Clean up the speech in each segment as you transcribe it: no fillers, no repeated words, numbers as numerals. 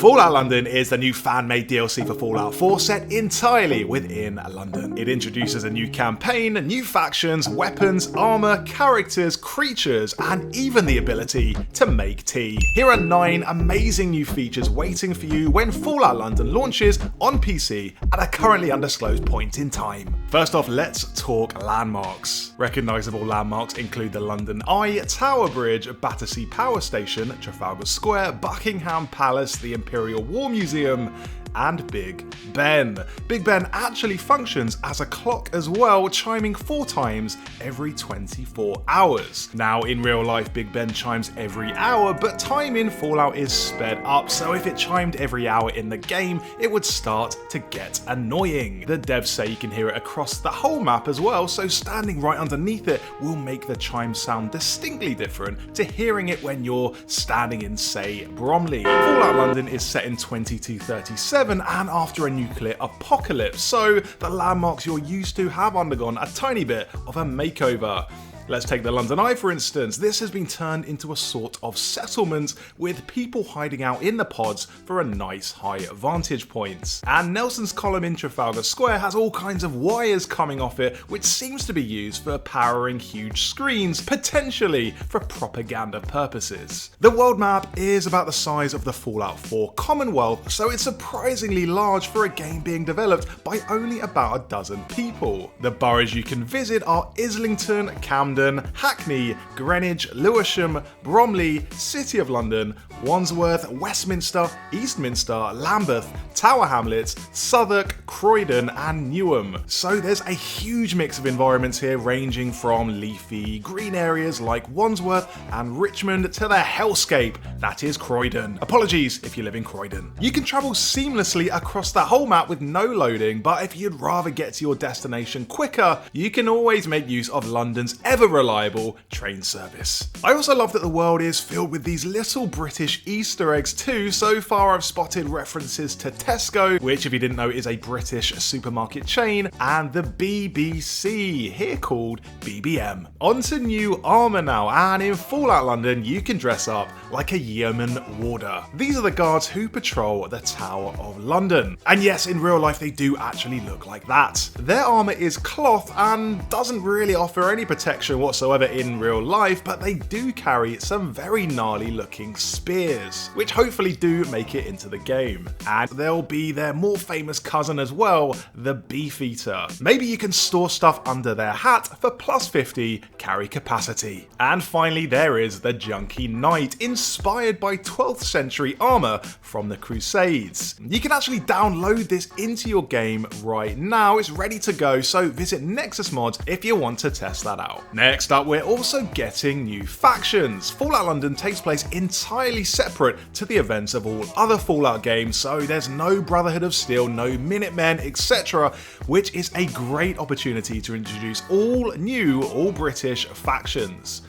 Fallout London is the new fan-made DLC for Fallout 4 set entirely within London. It introduces a new campaign, new factions, weapons, armour, characters, creatures, and even the ability to make tea. Here are 9 amazing new features waiting for you when Fallout London launches on PC at a currently undisclosed point in time. First off, let's talk landmarks. Recognisable landmarks include the London Eye, Tower Bridge, Battersea Power Station, Trafalgar Square, Buckingham Palace, the Imperial War Museum, and Big Ben. Big Ben actually functions as a clock as well, chiming 4 times every 24 hours. Now, in real life, Big Ben chimes every hour, but time in Fallout is sped up, so if it chimed every hour in the game, it would start to get annoying. The devs say you can hear it across the whole map as well, so standing right underneath it will make the chime sound distinctly different to hearing it when you're standing in, say, Bromley. Fallout London is set in 2237 and after a nuclear apocalypse, so the landmarks you're used to have undergone a tiny bit of a makeover. Let's take the London Eye for instance. This has been turned into a sort of settlement with people hiding out in the pods for a nice high vantage point. And Nelson's Column in Trafalgar Square has all kinds of wires coming off it, which seems to be used for powering huge screens, potentially for propaganda purposes. The world map is about the size of the Fallout 4 Commonwealth, so it's surprisingly large for a game being developed by only about a dozen people. The boroughs you can visit are Islington, Camden, Hackney, Greenwich, Lewisham, Bromley, City of London, Wandsworth, Westminster, Eastminster, Lambeth, Tower Hamlets, Southwark, Croydon, and Newham. So there's a huge mix of environments here, ranging from leafy green areas like Wandsworth and Richmond to the hellscape that is Croydon. Apologies if you live in Croydon. You can travel seamlessly across the whole map with no loading, but if you'd rather get to your destination quicker, you can always make use of London's ever-reliable train service. I also love that the world is filled with these little British Easter eggs too. So far I've spotted references to Tesco, which if you didn't know is a British supermarket chain, and the BBC, here called BBM. On to new armour now, and in Fallout London you can dress up like a yeoman warder. These are the guards who patrol the Tower of London. And yes, in real life they do actually look like that. Their armour is cloth and doesn't really offer any protection whatsoever in real life, but they do carry some very gnarly looking spears, which hopefully do make it into the game. And there'll be their more famous cousin as well, the Beefeater. Maybe you can store stuff under their hat for plus 50 carry capacity. And finally there is the Junkie Knight, inspired by 12th century armour from the Crusades. You can actually download this into your game right now. It's ready to go, so visit Nexus Mods if you want to test that out. Next up, we're also getting new factions. Fallout London takes place entirely separate to the events of all other Fallout games, so there's no Brotherhood of Steel, no Minutemen, etc., which is a great opportunity to introduce all new, all British factions.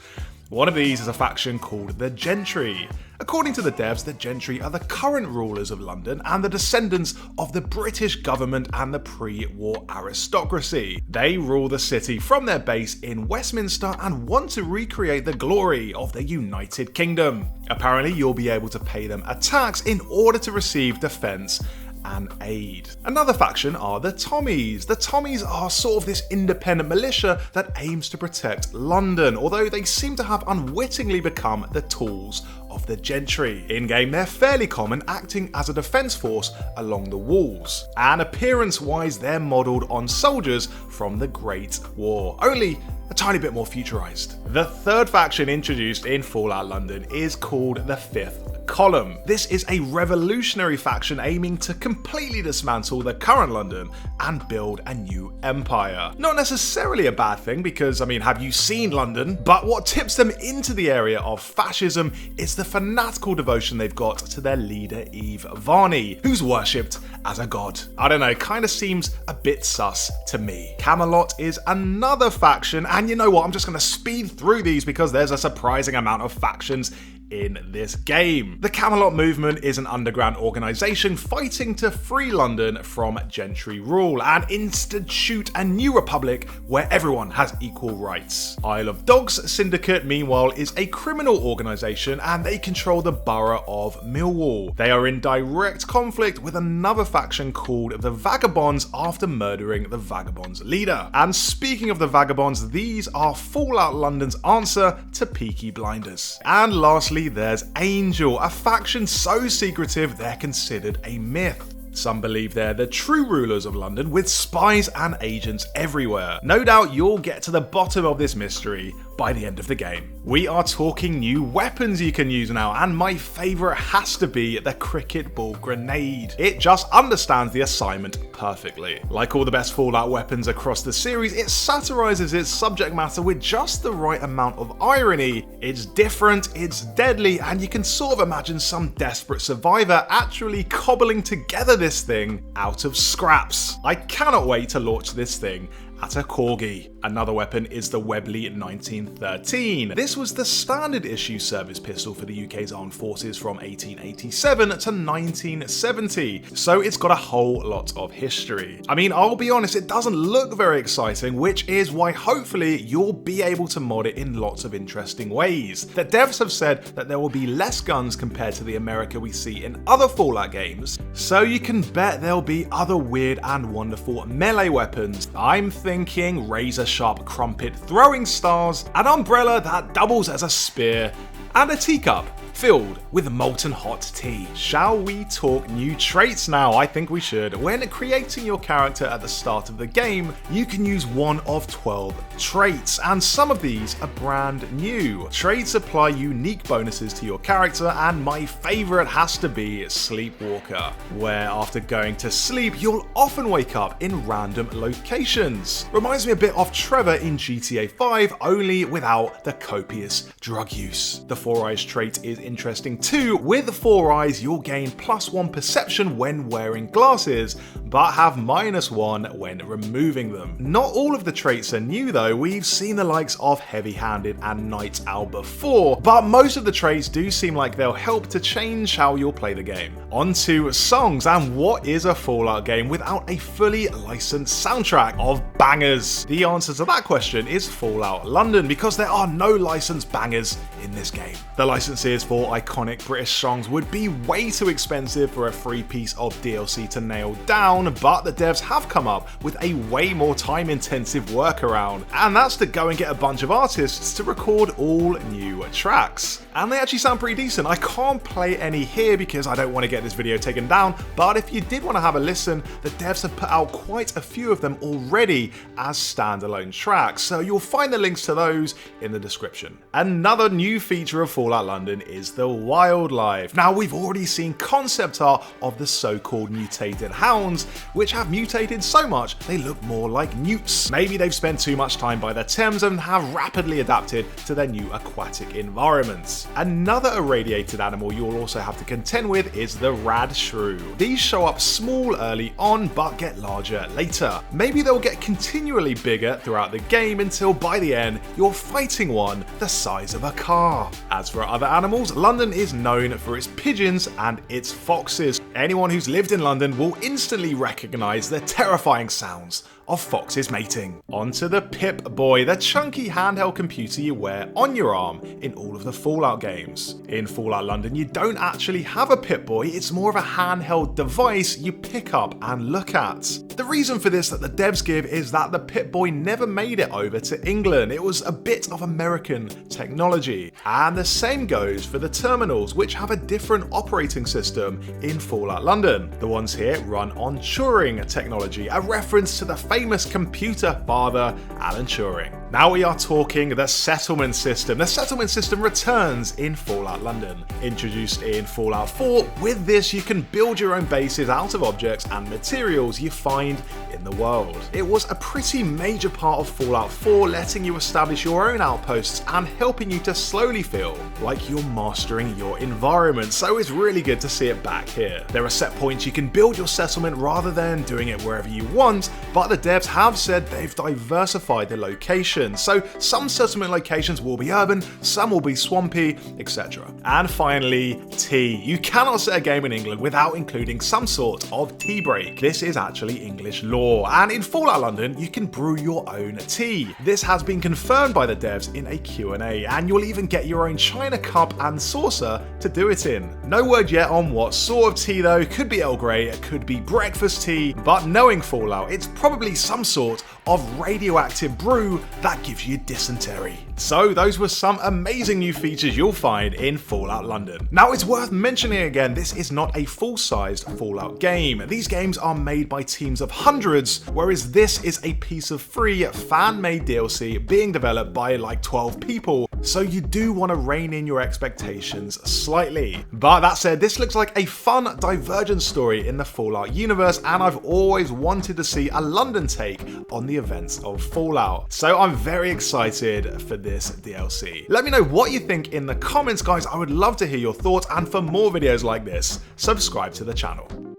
One of these is a faction called the Gentry. According to the devs, the Gentry are the current rulers of London and the descendants of the British government and the pre-war aristocracy. They rule the city from their base in Westminster and want to recreate the glory of the United Kingdom. Apparently, you'll be able to pay them a tax in order to receive defence and aid. Another faction are the Tommies. The Tommies are sort of this independent militia that aims to protect London, although they seem to have unwittingly become the tools of the Gentry. In-game they're fairly common, acting as a defence force along the walls. And appearance-wise they're modelled on soldiers from the Great War, only a tiny bit more futurised. The third faction introduced in Fallout London is called the Fifth Column. This is a revolutionary faction aiming to completely dismantle the current London and build a new empire. Not necessarily a bad thing because, I mean, have you seen London? But what tips them into the area of fascism is the fanatical devotion they've got to their leader Eve Varney, who's worshipped as a god. I don't know, kinda seems a bit sus to me. Camelot is another faction, and you know what, I'm just gonna speed through these because there's a surprising amount of factions in this game. The Camelot Movement is an underground organisation fighting to free London from gentry rule and institute a new republic where everyone has equal rights. Isle of Dogs Syndicate, meanwhile, is a criminal organisation and they control the borough of Millwall. They are in direct conflict with another faction called the Vagabonds after murdering the Vagabonds leader. And speaking of the Vagabonds, these are Fallout London's answer to Peaky Blinders. And lastly, there's Angel, a faction so secretive they're considered a myth. Some believe they're the true rulers of London with spies and agents everywhere. No doubt you'll get to the bottom of this mystery by the end of the game. We are talking new weapons you can use now, and my favourite has to be the cricket ball grenade. It just understands the assignment perfectly. Like all the best Fallout weapons across the series, it satirises its subject matter with just the right amount of irony. It's different, it's deadly, and you can sort of imagine some desperate survivor actually cobbling together this thing out of scraps. I cannot wait to launch this thing at a corgi. Another weapon is the Webley 1913. This was the standard issue service pistol for the UK's armed forces from 1887 to 1970, so it's got a whole lot of history. I mean, I'll be honest, it doesn't look very exciting, which is why hopefully you'll be able to mod it in lots of interesting ways. The devs have said that there will be less guns compared to the America we see in other Fallout games, so you can bet there'll be other weird and wonderful melee weapons. I'm thinking razor sharp crumpet throwing stars, an umbrella that doubles as a spear, and a teacup filled with molten hot tea. Shall we talk new traits now? I think we should. When creating your character at the start of the game, you can use one of 12 traits, and some of these are brand new. Traits apply unique bonuses to your character, and my favourite has to be Sleepwalker, where after going to sleep, you'll often wake up in random locations. Reminds me a bit of Trevor in GTA 5, only without the copious drug use. The Four Eyes trait is interesting too. With Four Eyes, you'll gain +1 perception when wearing glasses, but have -1 when removing them. Not all of the traits are new though. We've seen the likes of Heavy Handed and Night Owl before, but most of the traits do seem like they'll help to change how you'll play the game. On to songs, and what is a Fallout game without a fully licensed soundtrack of bangers? The answer to that question is Fallout London, because there are no licensed bangers in this game. The licenses for iconic British songs would be way too expensive for a free piece of DLC to nail down, but the devs have come up with a way more time-intensive workaround, and that's to go and get a bunch of artists to record all new tracks. And they actually sound pretty decent. I can't play any here because I don't want to get this video taken down, but if you did want to have a listen, the devs have put out quite a few of them already as standalone tracks, so you'll find the links to those in the description. Another new feature of Fallout London is the wildlife. Now, we've already seen concept art of the so-called mutated hounds, which have mutated so much they look more like newts. Maybe they've spent too much time by the Thames and have rapidly adapted to their new aquatic environments. Another irradiated animal you'll also have to contend with is the rad shrew. These show up small early on but get larger later. Maybe they'll get continually bigger throughout the game until by the end you're fighting one the size of a car. As for other animals, London is known for its pigeons and its foxes. Anyone who's lived in London will instantly recognise the terrifying sounds of foxes mating. Onto the Pip-Boy, the chunky handheld computer you wear on your arm in all of the Fallout games. In Fallout London, you don't actually have a Pip-Boy, it's more of a handheld device you pick up and look at. The reason for this that the devs give is that the Pip-Boy never made it over to England. It was a bit of American technology. And the same goes for the terminals, which have a different operating system in Fallout London. The ones here run on Turing technology, a reference to the famous computer father, Alan Turing. Now we are talking the settlement system. The settlement system returns in Fallout London. Introduced in Fallout 4, with this you can build your own bases out of objects and materials you find in the world. It was a pretty major part of Fallout 4, letting you establish your own outposts and helping you to slowly feel like you're mastering your environment, so it's really good to see it back here. There are set points you can build your settlement rather than doing it wherever you want, but the devs have said they've diversified the location. locations. So some settlement locations will be urban, some will be swampy, etc. And finally, tea. You cannot set a game in England without including some sort of tea break. This is actually English law, and in Fallout London, you can brew your own tea. This has been confirmed by the devs in a Q&A, and you'll even get your own china cup and saucer to do it in. No word yet on what sort of tea though. Could be Earl Grey, it could be breakfast tea, but knowing Fallout, it's probably some sort of radioactive brew that gives you dysentery. So those were some amazing new features you'll find in Fallout London. Now it's worth mentioning again, this is not a full-sized Fallout game. These games are made by teams of hundreds, whereas this is a piece of free fan-made DLC being developed by like 12 people. So you do want to rein in your expectations slightly. But that said, this looks like a fun divergent story in the Fallout universe, and I've always wanted to see a London take on the events of Fallout. So I'm very excited for this DLC. Let me know what you think in the comments, guys. I would love to hear your thoughts, and for more videos like this, subscribe to the channel.